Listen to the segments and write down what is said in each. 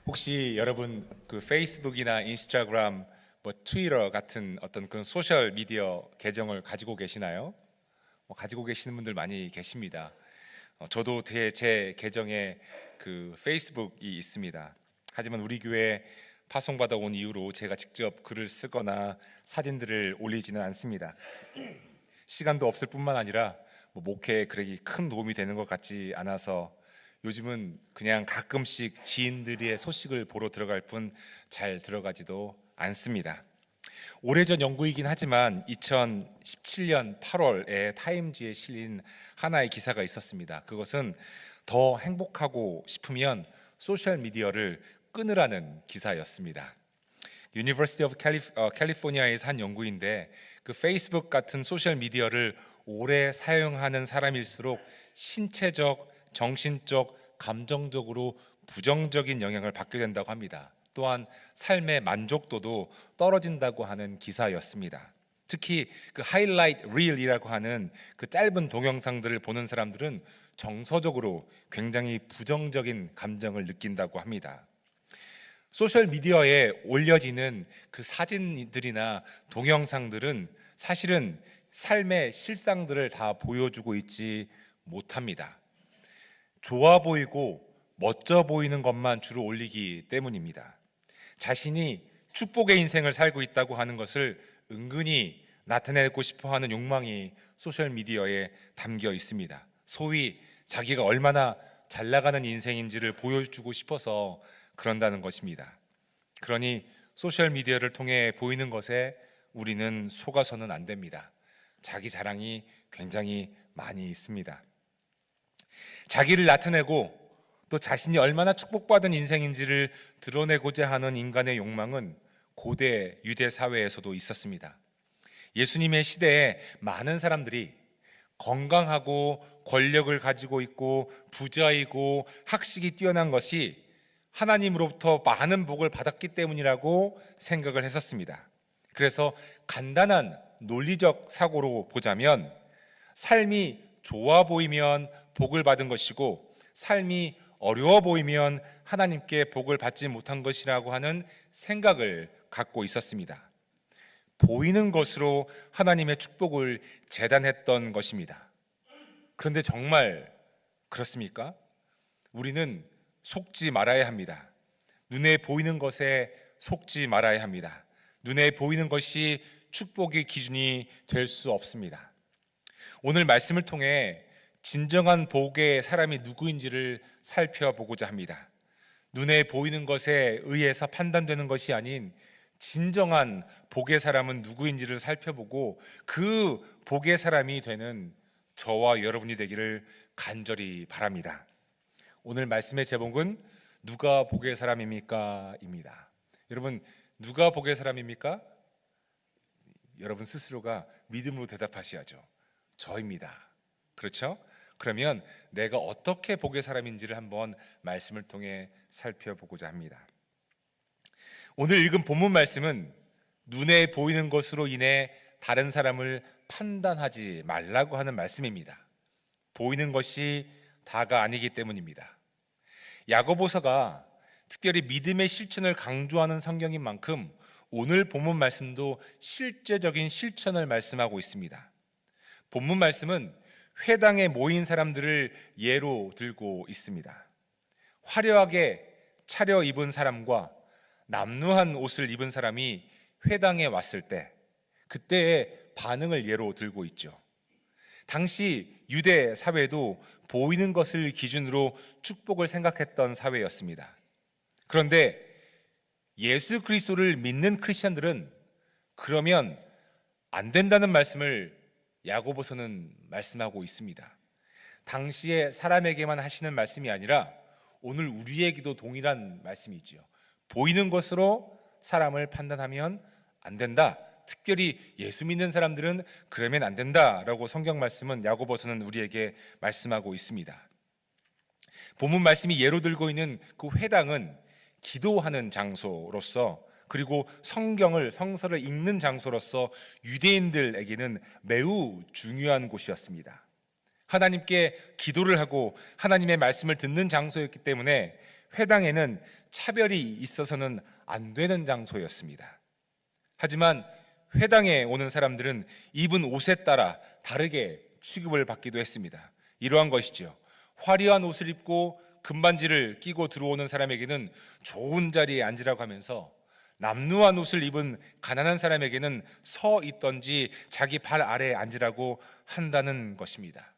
혹시 여러분 그 페이스북이나 인스타그램, 뭐 트위터 같은 어떤 그런 소셜 미디어 계정을 가지고 계시나요? 가지고 계시는 분들 많이 계십니다. 저도 제 계정에 그 페이스북이 있습니다. 하지만 우리 교회 파송받아 온 이후로 제가 직접 글을 쓰거나 사진들을 올리지는 않습니다. 시간도 없을 뿐만 아니라 목회에 그렇게 큰 도움이 되는 것 같지 않아서 요즘은 그냥 가끔씩 지인들의 소식을 보러 들어갈 뿐 잘 들어가지도 않습니다. 오래전 연구이긴 하지만 2017년 8월에 타임지에 실린 하나의 기사가 있었습니다. 그것은 더 행복하고 싶으면 소셜 미디어를 끊으라는 기사였습니다. 유니버시티 오브 캘리포니아에서 한 연구인데 그 페이스북 같은 소셜 미디어를 오래 사용하는 사람일수록 신체적, 정신적, 감정적으로 부정적인 영향을 받게 된다고 합니다. 또한 삶의 만족도도 떨어진다고 하는 기사였습니다. 특히 그 하이라이트 릴이라고 하는 그 짧은 동영상들을 보는 사람들은 정서적으로 굉장히 부정적인 감정을 느낀다고 합니다. 소셜 미디어에 올려지는 그 사진들이나 동영상들은 사실은 삶의 실상들을 다 보여주고 있지 못합니다. 좋아 보이고 멋져 보이는 것만 주로 올리기 때문입니다. 자신이 축복의 인생을 살고 있다고 하는 것을 은근히 나타내고 싶어 하는 욕망이 소셜 미디어에 담겨 있습니다. 소위 자기가 얼마나 잘 나가는 인생인지를 보여주고 싶어서 그런다는 것입니다. 그러니 소셜 미디어를 통해 보이는 것에 우리는 속아서는 안 됩니다. 자기 자랑이 굉장히 많이 있습니다. 자기를 나타내고 또 자신이 얼마나 축복받은 인생인지를 드러내고자 하는 인간의 욕망은 고대 유대 사회에서도 있었습니다. 예수님의 시대에 많은 사람들이 건강하고 권력을 가지고 있고 부자이고 학식이 뛰어난 것이 하나님으로부터 많은 복을 받았기 때문이라고 생각을 했었습니다. 그래서 간단한 논리적 사고로 보자면 삶이 좋아 보이면 복을 받은 것이고 삶이 어려워 보이면 하나님께 복을 받지 못한 것이라고 하는 생각을 갖고 있었습니다. 보이는 것으로 하나님의 축복을 재단했던 것입니다. 그런데 정말 그렇습니까? 우리는 속지 말아야 합니다. 눈에 보이는 것에 속지 말아야 합니다. 눈에 보이는 것이 축복의 기준이 될 수 없습니다. 오늘 말씀을 통해 진정한 복의 사람이 누구인지를 살펴보고자 합니다. 눈에 보이는 것에 의해서 판단되는 것이 아닌 진정한 복의 사람은 누구인지를 살펴보고 그 복의 사람이 되는 저와 여러분이 되기를 간절히 바랍니다. 오늘 말씀의 제목은 누가 복의 사람입니까? 입니다. 여러분, 누가 복의 사람입니까? 여러분 스스로가 믿음으로 대답하셔야죠. 저입니다. 그렇죠? 그러면 내가 어떻게 복의 사람인지를 한번 말씀을 통해 살펴보고자 합니다. 오늘 읽은 본문 말씀은 눈에 보이는 것으로 인해 다른 사람을 판단하지 말라고 하는 말씀입니다. 보이는 것이 다가 아니기 때문입니다. 야고보서가 특별히 믿음의 실천을 강조하는 성경인 만큼 오늘 본문 말씀도 실제적인 실천을 말씀하고 있습니다. 본문 말씀은 회당에 모인 사람들을 예로 들고 있습니다. 화려하게 차려입은 사람과 남루한 옷을 입은 사람이 회당에 왔을 때 그때의 반응을 예로 들고 있죠. 당시 유대 사회도 보이는 것을 기준으로 축복을 생각했던 사회였습니다. 그런데 예수 그리스도를 믿는 크리스천들은 그러면 안 된다는 말씀을 야고보서는 말씀하고 있습니다. 당시에 사람에게만 하시는 말씀이 아니라 오늘 우리에게도 동일한 말씀이지요. 보이는 것으로 사람을 판단하면 안 된다. 특별히 예수 믿는 사람들은 그러면 안 된다라고 성경 말씀은 야고보서는 우리에게 말씀하고 있습니다. 본문 말씀이 예로 들고 있는 그 회당은 기도하는 장소로서 그리고 성서를 읽는 장소로서 유대인들에게는 매우 중요한 곳이었습니다. 하나님께 기도를 하고 하나님의 말씀을 듣는 장소였기 때문에 회당에는 차별이 있어서는 안 되는 장소였습니다. 하지만 회당에 오는 사람들은 입은 옷에 따라 다르게 취급을 받기도 했습니다. 이러한 것이죠. 화려한 옷을 입고 금반지를 끼고 들어오는 사람에게는 좋은 자리에 앉으라고 하면서, 남루한 옷을 입은 가난한 사람에게는 서 있던지 자기 발 아래에 앉으라고 한다는 것입니다.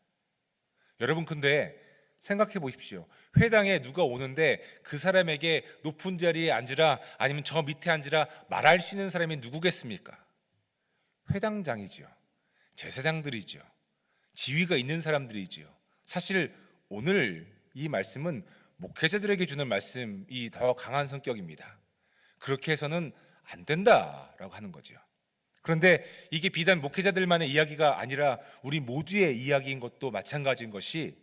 여러분, 근데 생각해 보십시오. 회당에 누가 오는데 그 사람에게 높은 자리에 앉으라, 아니면 저 밑에 앉으라 말할 수 있는 사람이 누구겠습니까? 회당장이죠. 제사장들이죠. 지위가 있는 사람들이지요. 사실 오늘 이 말씀은 목회자들에게 주는 말씀이 더 강한 성격입니다. 그렇게 해서는 안 된다라고 하는 거죠. 그런데 이게 비단 목회자들만의 이야기가 아니라 우리 모두의 이야기인 것도 마찬가지인 것이,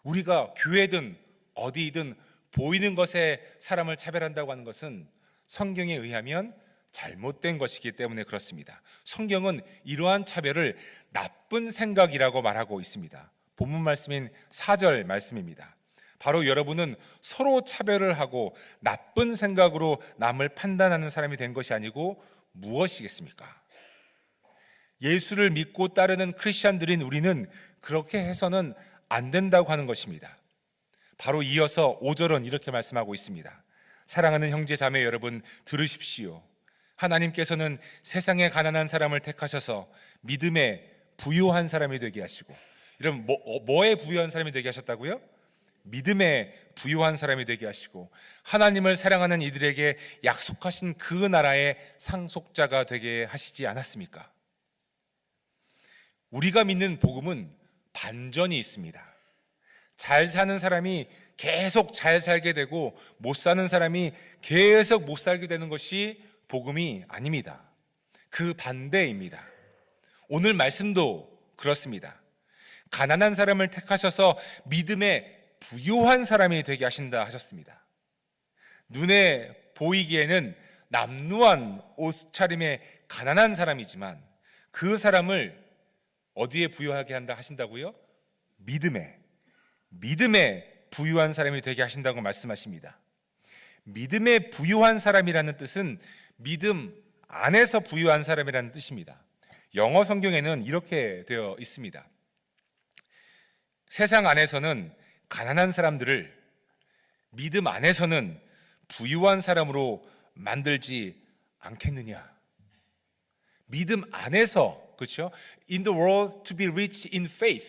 우리가 교회든 어디든 보이는 것에 사람을 차별한다고 하는 것은 성경에 의하면 잘못된 것이기 때문에 그렇습니다. 성경은 이러한 차별을 나쁜 생각이라고 말하고 있습니다. 본문 말씀인 4절 말씀입니다. 바로 여러분은 서로 차별을 하고 나쁜 생각으로 남을 판단하는 사람이 된 것이 아니고 무엇이겠습니까? 예수를 믿고 따르는 크리스찬들인 우리는 그렇게 해서는 안 된다고 하는 것입니다. 바로 이어서 5절은 이렇게 말씀하고 있습니다. 사랑하는 형제 자매 여러분, 들으십시오. 하나님께서는 세상에 가난한 사람을 택하셔서 믿음에 부유한 사람이 되게 하시고, 이런 뭐에 부유한 사람이 되게 하셨다고요? 믿음에 부유한 사람이 되게 하시고, 하나님을 사랑하는 이들에게 약속하신 그 나라의 상속자가 되게 하시지 않았습니까? 우리가 믿는 복음은 반전이 있습니다. 잘 사는 사람이 계속 잘 살게 되고 못 사는 사람이 계속 못 살게 되는 것이 복음이 아닙니다. 그 반대입니다. 오늘 말씀도 그렇습니다. 가난한 사람을 택하셔서 믿음에 부유한 사람이 되게 하신다 하셨습니다. 눈에 보이기에는 남루한 옷차림의 가난한 사람이지만 그 사람을 어디에 부유하게 한다 하신다고요? 믿음에 부유한 사람이 되게 하신다고 말씀하십니다. 믿음에 부유한 사람이라는 뜻은 믿음 안에서 부유한 사람이라는 뜻입니다. 영어 성경에는 이렇게 되어 있습니다. 세상 안에서는 가난한 사람들을 믿음 안에서는 부유한 사람으로 만들지 않겠느냐. 믿음 안에서, 그렇죠? In the world to be rich in faith.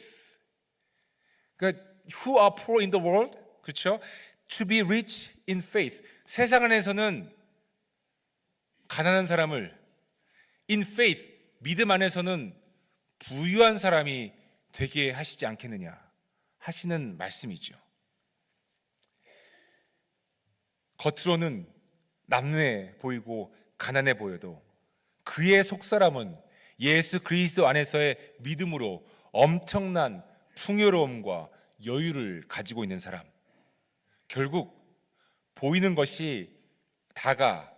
그러니까 who are poor in the world, 그렇죠? To be rich in faith. 세상 안에서는 가난한 사람을 in faith, 믿음 안에서는 부유한 사람이 되게 하시지 않겠느냐 하시는 말씀이죠. 겉으로는 남루해 보이고 가난해 보여도 그의 속사람은 예수 그리스도 안에서의 믿음으로 엄청난 풍요로움과 여유를 가지고 있는 사람. 결국 보이는 것이 다가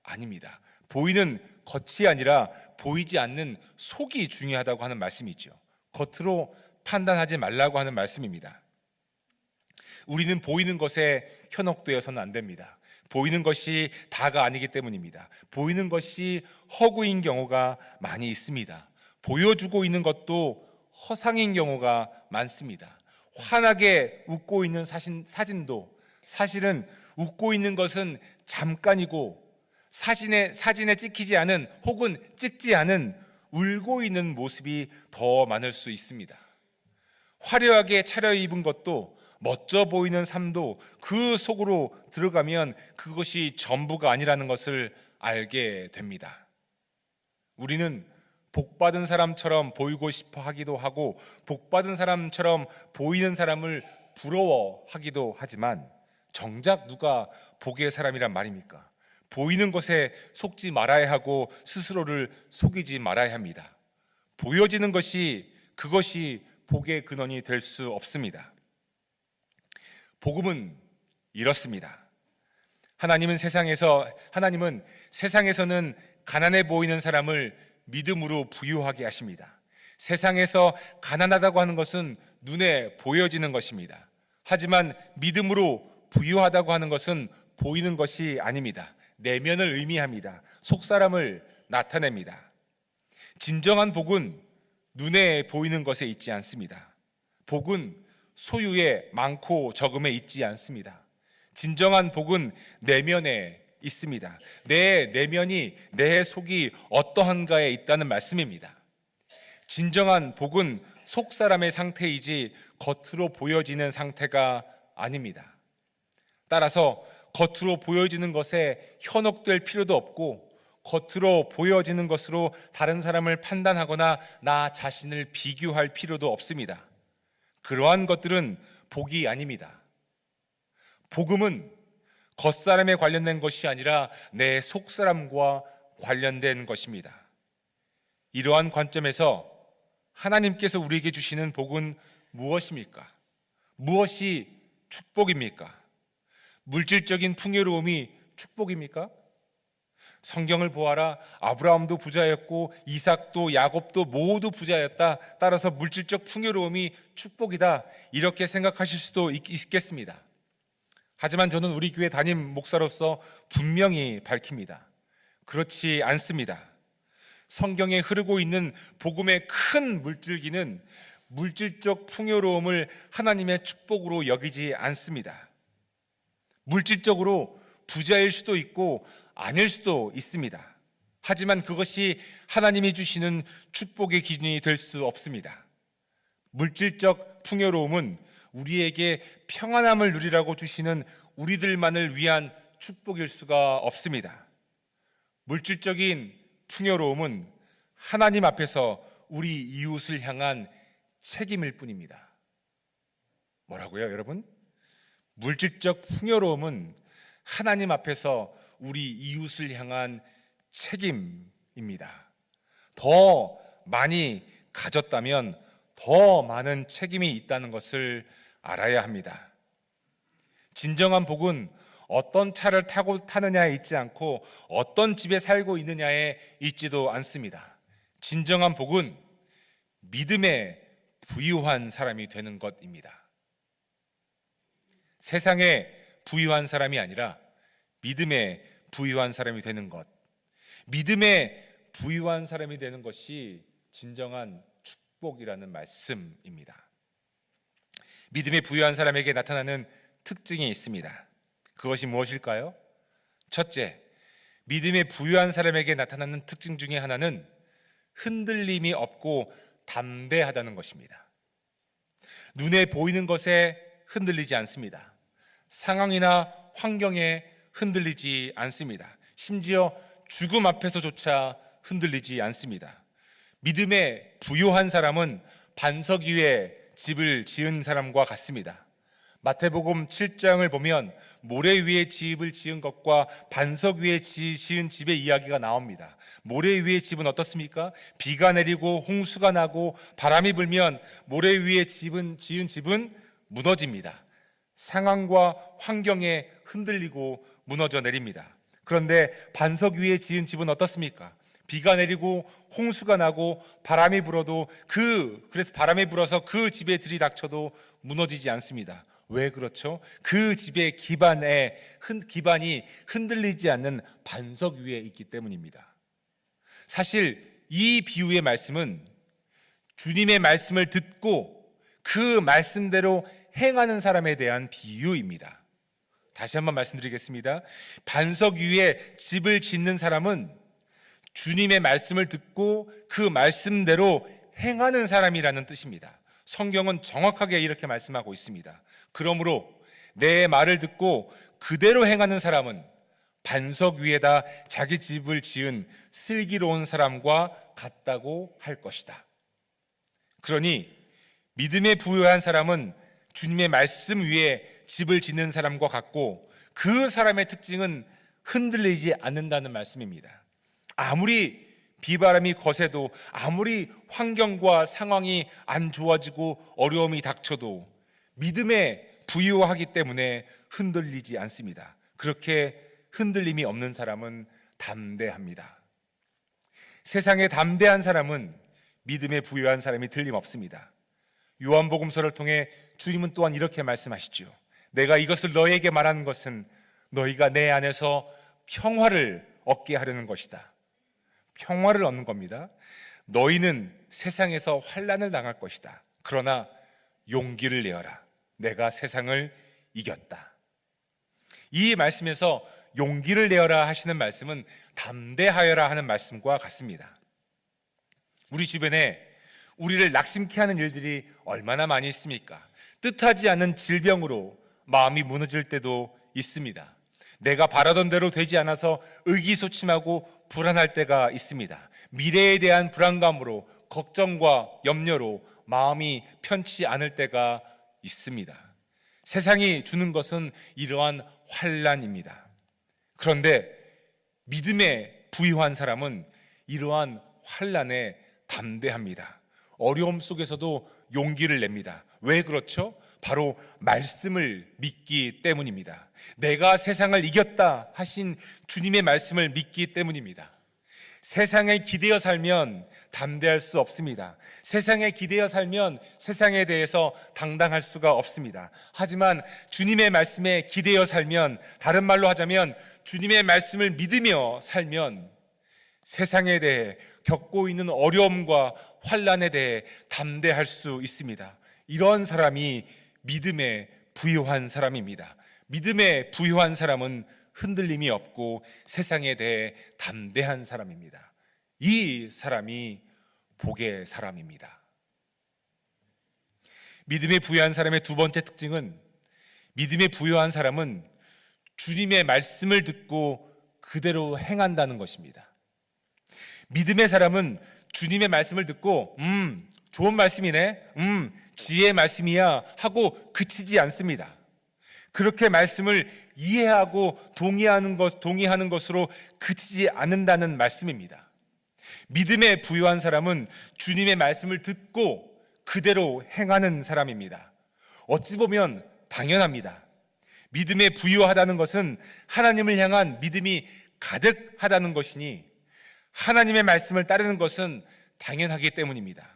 아닙니다. 보이는 겉이 아니라 보이지 않는 속이 중요하다고 하는 말씀이죠. 겉으로 판단하지 말라고 하는 말씀입니다. 우리는 보이는 것에 현혹되어서는 안 됩니다. 보이는 것이 다가 아니기 때문입니다. 보이는 것이 허구인 경우가 많이 있습니다. 보여주고 있는 것도 허상인 경우가 많습니다. 환하게 웃고 있는 사진도 사실은 웃고 있는 것은 잠깐이고 사진에 찍히지 않은 혹은 찍지 않은 울고 있는 모습이 더 많을 수 있습니다. 화려하게 차려입은 것도 멋져 보이는 삶도 그 속으로 들어가면 그것이 전부가 아니라는 것을 알게 됩니다. 우리는 복받은 사람처럼 보이고 싶어 하기도 하고 복받은 사람처럼 보이는 사람을 부러워하기도 하지만 정작 누가 복의 사람이란 말입니까? 보이는 것에 속지 말아야 하고 스스로를 속이지 말아야 합니다. 보여지는 것이 그것이 복의 근원이 될 수 없습니다. 복음은 이렇습니다. 하나님은 세상에서는 가난해 보이는 사람을 믿음으로 부유하게 하십니다. 세상에서 가난하다고 하는 것은 눈에 보여지는 것입니다. 하지만 믿음으로 부유하다고 하는 것은 보이는 것이 아닙니다. 내면을 의미합니다. 속사람을 나타냅니다. 진정한 복은 눈에 보이는 것에 있지 않습니다. 복은 소유에 많고 적음에 있지 않습니다. 진정한 복은 내면에 있습니다. 내 내면이, 내 속이 어떠한가에 있다는 말씀입니다. 진정한 복은 속사람의 상태이지 겉으로 보여지는 상태가 아닙니다. 따라서 겉으로 보여지는 것에 현혹될 필요도 없고, 겉으로 보여지는 것으로 다른 사람을 판단하거나 나 자신을 비교할 필요도 없습니다. 그러한 것들은 복이 아닙니다. 복음은 겉사람에 관련된 것이 아니라 내 속사람과 관련된 것입니다. 이러한 관점에서 하나님께서 우리에게 주시는 복은 무엇입니까? 무엇이 축복입니까? 물질적인 풍요로움이 축복입니까? 성경을 보아라. 아브라함도 부자였고 이삭도 야곱도 모두 부자였다. 따라서 물질적 풍요로움이 축복이다. 이렇게 생각하실 수도 있겠습니다. 하지만 저는 우리 교회 담임 목사로서 분명히 밝힙니다. 그렇지 않습니다. 성경에 흐르고 있는 복음의 큰 물줄기는 물질적 풍요로움을 하나님의 축복으로 여기지 않습니다. 물질적으로 부자일 수도 있고 아닐 수도 있습니다. 하지만 그것이 하나님이 주시는 축복의 기준이 될 수 없습니다. 물질적 풍요로움은 우리에게 평안함을 누리라고 주시는 우리들만을 위한 축복일 수가 없습니다. 물질적인 풍요로움은 하나님 앞에서 우리 이웃을 향한 책임일 뿐입니다. 뭐라고요, 여러분? 물질적 풍요로움은 하나님 앞에서 우리 이웃을 향한 책임입니다. 더 많이 가졌다면 더 많은 책임이 있다는 것을 알아야 합니다. 진정한 복은 어떤 차를 타느냐에 있지 않고 어떤 집에 살고 있느냐에 있지도 않습니다. 진정한 복은 믿음에 부유한 사람이 되는 것입니다. 세상에 부유한 사람이 아니라 믿음에 부유한 사람이 되는 것. 믿음에 부유한 사람이 되는 것이 진정한 축복이라는 말씀입니다. 믿음에 부유한 사람에게 나타나는 특징이 있습니다. 그것이 무엇일까요? 첫째, 믿음에 부유한 사람에게 나타나는 특징 중에 하나는 흔들림이 없고 담대하다는 것입니다. 눈에 보이는 것에 흔들리지 않습니다. 상황이나 환경에 흔들리지 않습니다. 심지어 죽음 앞에서조차 흔들리지 않습니다. 믿음에 부유한 사람은 반석 위에 집을 지은 사람과 같습니다. 마태복음 7장을 보면 모래 위에 집을 지은 것과 반석 위에 지은 집의 이야기가 나옵니다. 모래 위의 집은 어떻습니까? 비가 내리고 홍수가 나고 바람이 불면 모래 위에 지은 집은 무너집니다. 상황과 환경에 흔들리고 무너져 내립니다. 그런데 반석 위에 지은 집은 어떻습니까? 비가 내리고 홍수가 나고 바람이 불어도 그래서 바람이 불어서 그 집에 들이닥쳐도 무너지지 않습니다. 왜 그렇죠? 그 집의 기반이 흔들리지 않는 반석 위에 있기 때문입니다. 사실 이 비유의 말씀은 주님의 말씀을 듣고 그 말씀대로 행하는 사람에 대한 비유입니다. 다시 한번 말씀드리겠습니다. 반석 위에 집을 짓는 사람은 주님의 말씀을 듣고 그 말씀대로 행하는 사람이라는 뜻입니다. 성경은 정확하게 이렇게 말씀하고 있습니다. 그러므로 내 말을 듣고 그대로 행하는 사람은 반석 위에다 자기 집을 지은 슬기로운 사람과 같다고 할 것이다. 그러니 믿음에 부유한 사람은 주님의 말씀 위에 집을 짓는 사람과 같고 그 사람의 특징은 흔들리지 않는다는 말씀입니다. 아무리 비바람이 거세도 아무리 환경과 상황이 안 좋아지고 어려움이 닥쳐도 믿음에 부유하기 때문에 흔들리지 않습니다. 그렇게 흔들림이 없는 사람은 담대합니다. 세상에 담대한 사람은 믿음에 부유한 사람이 틀림없습니다. 요한복음서를 통해 주님은 또한 이렇게 말씀하시죠. 내가 이것을 너희에게 말하는 것은 너희가 내 안에서 평화를 얻게 하려는 것이다. 평화를 얻는 겁니다. 너희는 세상에서 환난을 당할 것이다. 그러나 용기를 내어라. 내가 세상을 이겼다. 이 말씀에서 용기를 내어라 하시는 말씀은 담대하여라 하는 말씀과 같습니다. 우리 주변에 우리를 낙심케 하는 일들이 얼마나 많이 있습니까? 뜻하지 않은 질병으로 마음이 무너질 때도 있습니다. 내가 바라던 대로 되지 않아서 의기소침하고 불안할 때가 있습니다. 미래에 대한 불안감으로, 걱정과 염려로 마음이 편치 않을 때가 있습니다. 세상이 주는 것은 이러한 환난입니다. 그런데 믿음에 부유한 사람은 이러한 환난에 담대합니다. 어려움 속에서도 용기를 냅니다. 왜 그렇죠? 바로 말씀을 믿기 때문입니다. 내가 세상을 이겼다 하신 주님의 말씀을 믿기 때문입니다. 세상에 기대어 살면 담대할 수 없습니다. 세상에 기대어 살면 세상에 대해서 당당할 수가 없습니다. 하지만 주님의 말씀에 기대어 살면, 다른 말로 하자면 주님의 말씀을 믿으며 살면 세상에 대해, 겪고 있는 어려움과 환난에 대해 담대할 수 있습니다. 이런 사람이 믿음에 부유한 사람입니다. 믿음에 부유한 사람은 흔들림이 없고 세상에 대해 담대한 사람입니다. 이 사람이 복의 사람입니다. 믿음에 부유한 사람의 두 번째 특징은, 믿음에 부유한 사람은 주님의 말씀을 듣고 그대로 행한다는 것입니다. 믿음의 사람은 주님의 말씀을 듣고 좋은 말씀이네, 지혜의 말씀이야 하고 그치지 않습니다. 그렇게 말씀을 이해하고 동의하는 것으로 그치지 않는다는 말씀입니다. 믿음에 부유한 사람은 주님의 말씀을 듣고 그대로 행하는 사람입니다. 어찌 보면 당연합니다. 믿음에 부유하다는 것은 하나님을 향한 믿음이 가득하다는 것이니 하나님의 말씀을 따르는 것은 당연하기 때문입니다.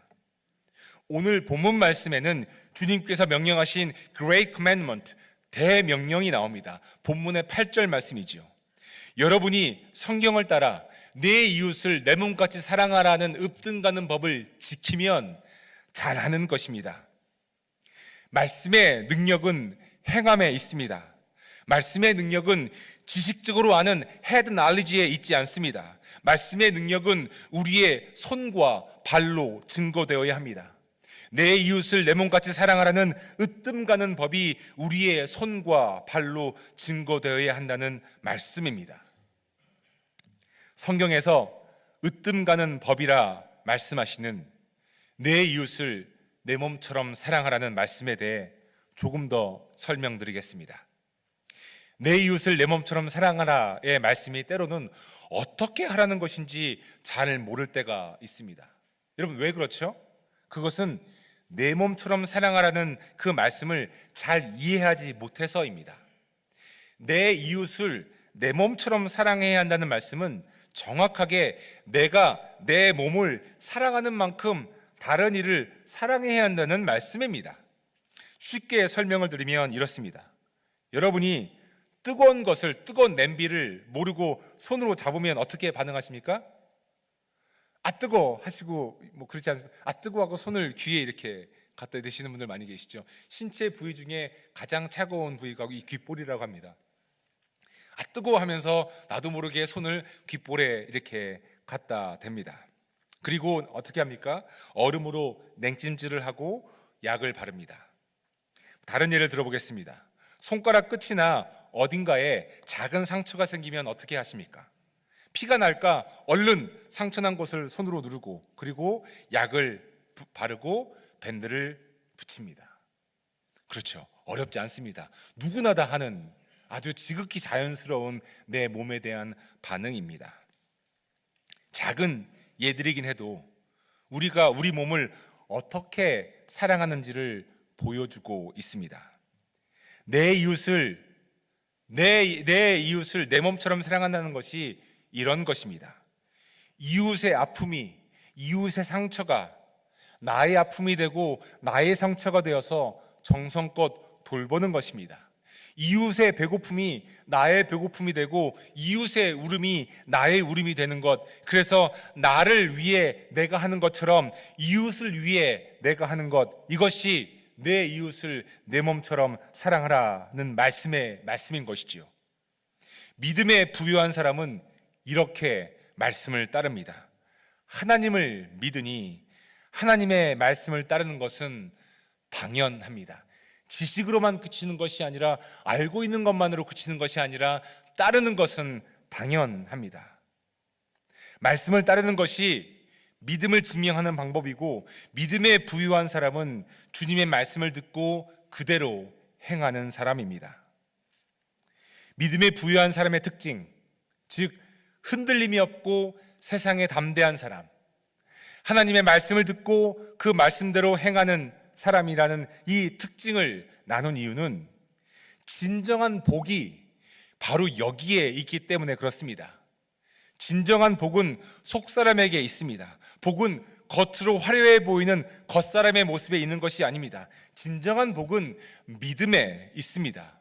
오늘 본문 말씀에는 주님께서 명령하신 Great Commandment, 대명령이 나옵니다. 본문의 8절 말씀이죠. 여러분이 성경을 따라 내 이웃을 내 몸같이 사랑하라는 읍등가는 법을 지키면 잘하는 것입니다. 말씀의 능력은 행함에 있습니다. 말씀의 능력은 지식적으로 아는 헤드 knowledge에 있지 않습니다. 말씀의 능력은 우리의 손과 발로 증거되어야 합니다. 내 이웃을 내 몸같이 사랑하라는 으뜸 가는 법이 우리의 손과 발로 증거되어야 한다는 말씀입니다. 성경에서 으뜸 가는 법이라 말씀하시는 내 이웃을 내 몸처럼 사랑하라는 말씀에 대해 조금 더 설명드리겠습니다. 내 이웃을 내 몸처럼 사랑하라의 말씀이 때로는 어떻게 하라는 것인지 잘 모를 때가 있습니다. 여러분, 왜 그렇죠? 그것은 내 몸처럼 사랑하라는 그 말씀을 잘 이해하지 못해서입니다. 내 이웃을 내 몸처럼 사랑해야 한다는 말씀은 정확하게 내가 내 몸을 사랑하는 만큼 다른 이를 사랑해야 한다는 말씀입니다. 쉽게 설명을 드리면 이렇습니다. 여러분이 뜨거운 냄비를 모르고 손으로 잡으면 어떻게 반응하십니까? 아 뜨거 하시고 그렇지 않습니까? 아 뜨거 하고 손을 귀에 이렇게 갖다 대시는 분들 많이 계시죠. 신체 부위 중에 가장 차가운 부위가 이 귓볼이라고 합니다. 아 뜨거 하면서 나도 모르게 손을 귓볼에 이렇게 갖다 댑니다. 그리고 어떻게 합니까? 얼음으로 냉찜질을 하고 약을 바릅니다. 다른 예를 들어보겠습니다. 손가락 끝이나 어딘가에 작은 상처가 생기면 어떻게 하십니까? 피가 날까 얼른 상처난 곳을 손으로 누르고 그리고 약을 바르고 밴드를 붙입니다. 그렇죠. 어렵지 않습니다. 누구나 다 하는 아주 지극히 자연스러운 내 몸에 대한 반응입니다. 작은 예들이긴 해도 우리가 우리 몸을 어떻게 사랑하는지를 보여주고 있습니다. 내 이웃을 내 몸처럼 사랑한다는 것이 이런 것입니다. 이웃의 아픔이, 이웃의 상처가 나의 아픔이 되고 나의 상처가 되어서 정성껏 돌보는 것입니다. 이웃의 배고픔이 나의 배고픔이 되고 이웃의 울음이 나의 울음이 되는 것, 그래서 나를 위해 내가 하는 것처럼 이웃을 위해 내가 하는 것, 이것이 내 이웃을 내 몸처럼 사랑하라는 말씀인 것이지요. 믿음에 부유한 사람은 이렇게 말씀을 따릅니다. 하나님을 믿으니 하나님의 말씀을 따르는 것은 당연합니다. 지식으로만 그치는 것이 아니라, 알고 있는 것만으로 그치는 것이 아니라 따르는 것은 당연합니다. 말씀을 따르는 것이 믿음을 증명하는 방법이고, 믿음에 부유한 사람은 주님의 말씀을 듣고 그대로 행하는 사람입니다. 믿음에 부유한 사람의 특징, 즉 흔들림이 없고 세상에 담대한 사람, 하나님의 말씀을 듣고 그 말씀대로 행하는 사람이라는 이 특징을 나눈 이유는 진정한 복이 바로 여기에 있기 때문에 그렇습니다. 진정한 복은 속사람에게 있습니다. 복은 겉으로 화려해 보이는 겉사람의 모습에 있는 것이 아닙니다. 진정한 복은 믿음에 있습니다.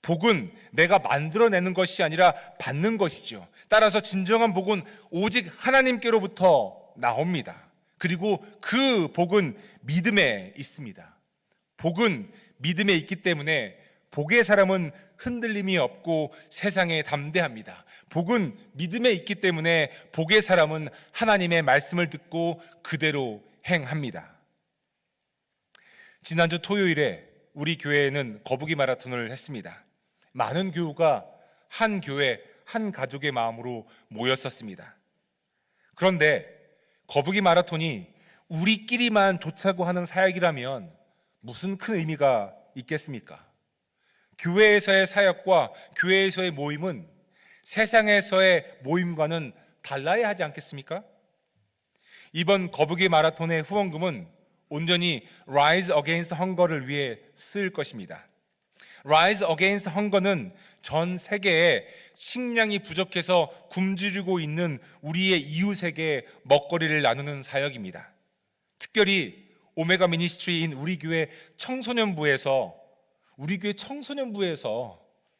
복은 내가 만들어내는 것이 아니라 받는 것이죠. 따라서 진정한 복은 오직 하나님께로부터 나옵니다. 그리고 그 복은 믿음에 있습니다. 복은 믿음에 있기 때문에 복의 사람은 흔들림이 없고 세상에 담대합니다. 복은 믿음에 있기 때문에 복의 사람은 하나님의 말씀을 듣고 그대로 행합니다. 지난주 토요일에 우리 교회에는 거북이 마라톤을 했습니다. 많은 교우가 한 교회, 한 가족의 마음으로 모였었습니다. 그런데 거북이 마라톤이 우리끼리만 좋자고 하는 사역이라면 무슨 큰 의미가 있겠습니까? 교회에서의 사역과 교회에서의 모임은 세상에서의 모임과는 달라야 하지 않겠습니까? 이번 거북이 마라톤의 후원금은 온전히 Rise Against Hunger를 위해 쓰일 것입니다. Rise Against Hunger는 전 세계에 식량이 부족해서 굶주리고 있는 우리의 이웃에게 먹거리를 나누는 사역입니다. 특별히 오메가 미니스트리인 우리 교회 청소년부에서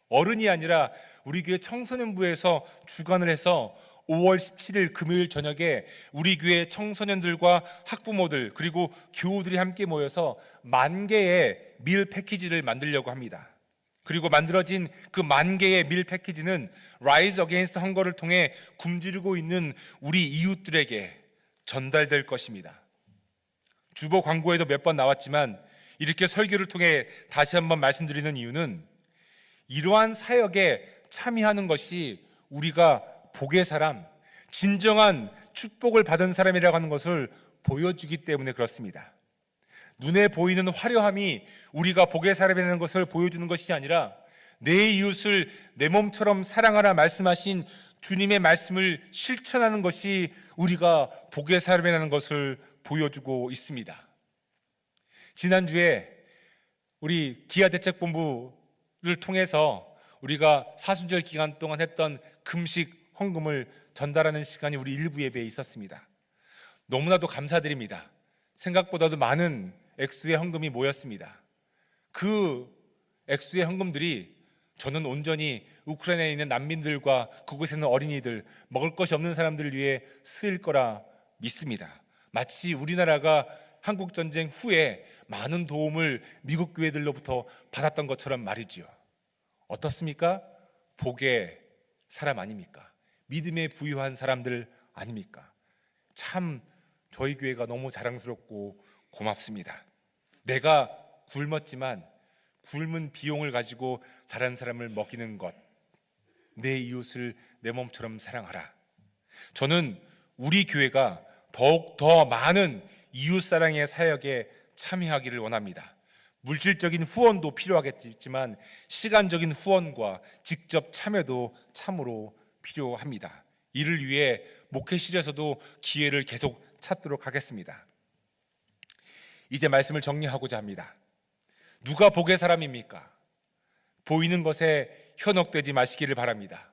어른이 아니라 우리 교회 청소년부에서 주관을 해서 5월 17일 금요일 저녁에 우리 교회 청소년들과 학부모들 그리고 교우들이 함께 모여서 10,000개의 밀 패키지를 만들려고 합니다. 그리고 만들어진 그 10,000개의 밀 패키지는 Rise Against Hunger를 통해 굶주리고 있는 우리 이웃들에게 전달될 것입니다. 주보 광고에도 몇 번 나왔지만 이렇게 설교를 통해 다시 한번 말씀드리는 이유는 이러한 사역에 참여하는 것이 우리가 복의 사람, 진정한 축복을 받은 사람이라고 하는 것을 보여주기 때문에 그렇습니다. 눈에 보이는 화려함이 우리가 복의 사람이라는 것을 보여주는 것이 아니라 내 이웃을 내 몸처럼 사랑하라 말씀하신 주님의 말씀을 실천하는 것이 우리가 복의 사람이라는 것을 보여주고 있습니다. 지난주에 우리 기아대책본부를 통해서 우리가 사순절 기간 동안 했던 금식 헌금을 전달하는 시간이 우리 일부 예배에 있었습니다. 너무나도 감사드립니다. 생각보다도 많은 액수의 헌금이 모였습니다. 그 액수의 헌금들이 저는 온전히 우크라이나에 있는 난민들과 그곳에 있는 어린이들, 먹을 것이 없는 사람들을 위해 쓰일 거라 믿습니다. 마치 우리나라가 한국전쟁 후에 많은 도움을 미국 교회들로부터 받았던 것처럼 말이지요. 어떻습니까? 복의 사람 아닙니까? 믿음에 부유한 사람들 아닙니까? 참 저희 교회가 너무 자랑스럽고 고맙습니다. 내가 굶었지만 굶은 비용을 가지고 다른 사람을 먹이는 것, 내 이웃을 내 몸처럼 사랑하라. 저는 우리 교회가 더욱 더 많은 이웃사랑의 사역에 참여하기를 원합니다. 물질적인 후원도 필요하겠지만 시간적인 후원과 직접 참여도 참으로 필요합니다. 이를 위해 목회실에서도 기회를 계속 찾도록 하겠습니다. 이제 말씀을 정리하고자 합니다. 누가 복의 사람입니까? 보이는 것에 현혹되지 마시기를 바랍니다.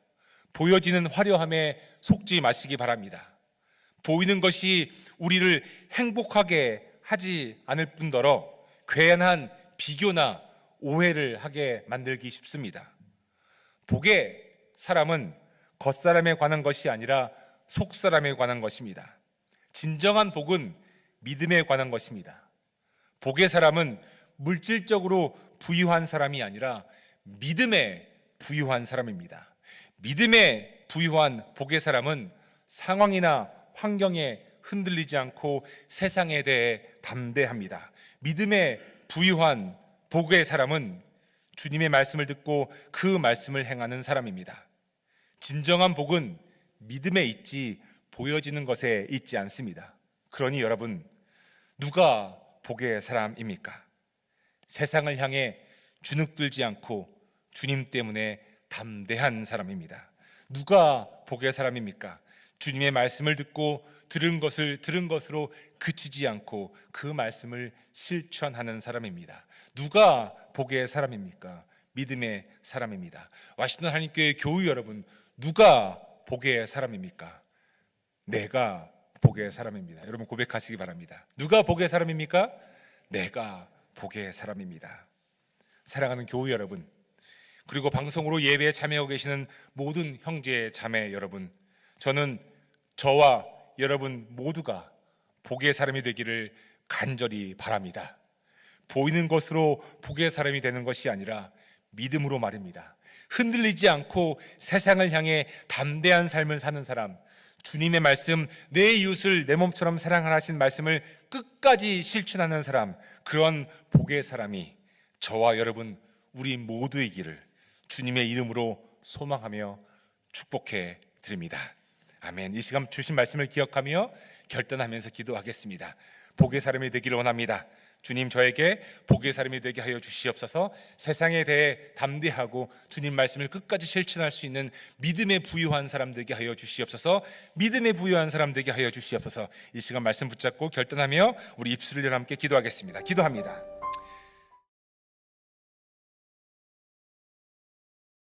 보여지는 화려함에 속지 마시기 바랍니다. 보이는 것이 우리를 행복하게 하지 않을 뿐더러 괴한한 비교나 오해를 하게 만들기 쉽습니다. 복의 사람은 겉사람에 관한 것이 아니라 속사람에 관한 것입니다. 진정한 복은 믿음에 관한 것입니다. 복의 사람은 물질적으로 부유한 사람이 아니라 믿음에 부유한 사람입니다. 믿음에 부유한 복의 사람은 상황이나 환경에 흔들리지 않고 세상에 대해 담대합니다. 믿음에 부유한 복의 사람은 주님의 말씀을 듣고 그 말씀을 행하는 사람입니다. 진정한 복은 믿음에 있지 보여지는 것에 있지 않습니다. 그러니 여러분, 누가 복의 사람입니까? 세상을 향해 주눅들지 않고 주님 때문에 담대한 사람입니다. 누가 복의 사람입니까? 주님의 말씀을 듣고 들은 것으로 그치지 않고 그 말씀을 실천하는 사람입니다. 누가 복의 사람입니까? 믿음의 사람입니다. 와시턴 하나님교회 교우 여러분, 누가 복의 사람입니까? 내가 복의 사람입니다. 여러분 고백하시기 바랍니다. 누가 복의 사람입니까? 내가 복의 사람입니다. 사랑하는 교우 여러분, 그리고 방송으로 예배에 참여하고 계시는 모든 형제 자매 여러분, 저는 저와 여러분 모두가 복의 사람이 되기를 간절히 바랍니다. 보이는 것으로 복의 사람이 되는 것이 아니라 믿음으로 말입니다. 흔들리지 않고 세상을 향해 담대한 삶을 사는 사람, 주님의 말씀, 내 이웃을 내 몸처럼 사랑하라 하신 말씀을 끝까지 실천하는 사람, 그런 복의 사람이 저와 여러분 우리 모두이기를 주님의 이름으로 소망하며 축복해 드립니다. 아멘. 이 시간 주신 말씀을 기억하며 결단하면서 기도하겠습니다. 복의 사람이 되기를 원합니다. 주님, 저에게 복의 사람이 되게 하여 주시옵소서. 세상에 대해 담대하고 주님 말씀을 끝까지 실천할 수 있는 믿음에 부유한 사람 되게 하여 주시옵소서. 믿음에 부유한 사람 되게 하여 주시옵소서. 이 시간 말씀 붙잡고 결단하며 우리 입술을 열어 함께 기도하겠습니다. 기도합니다.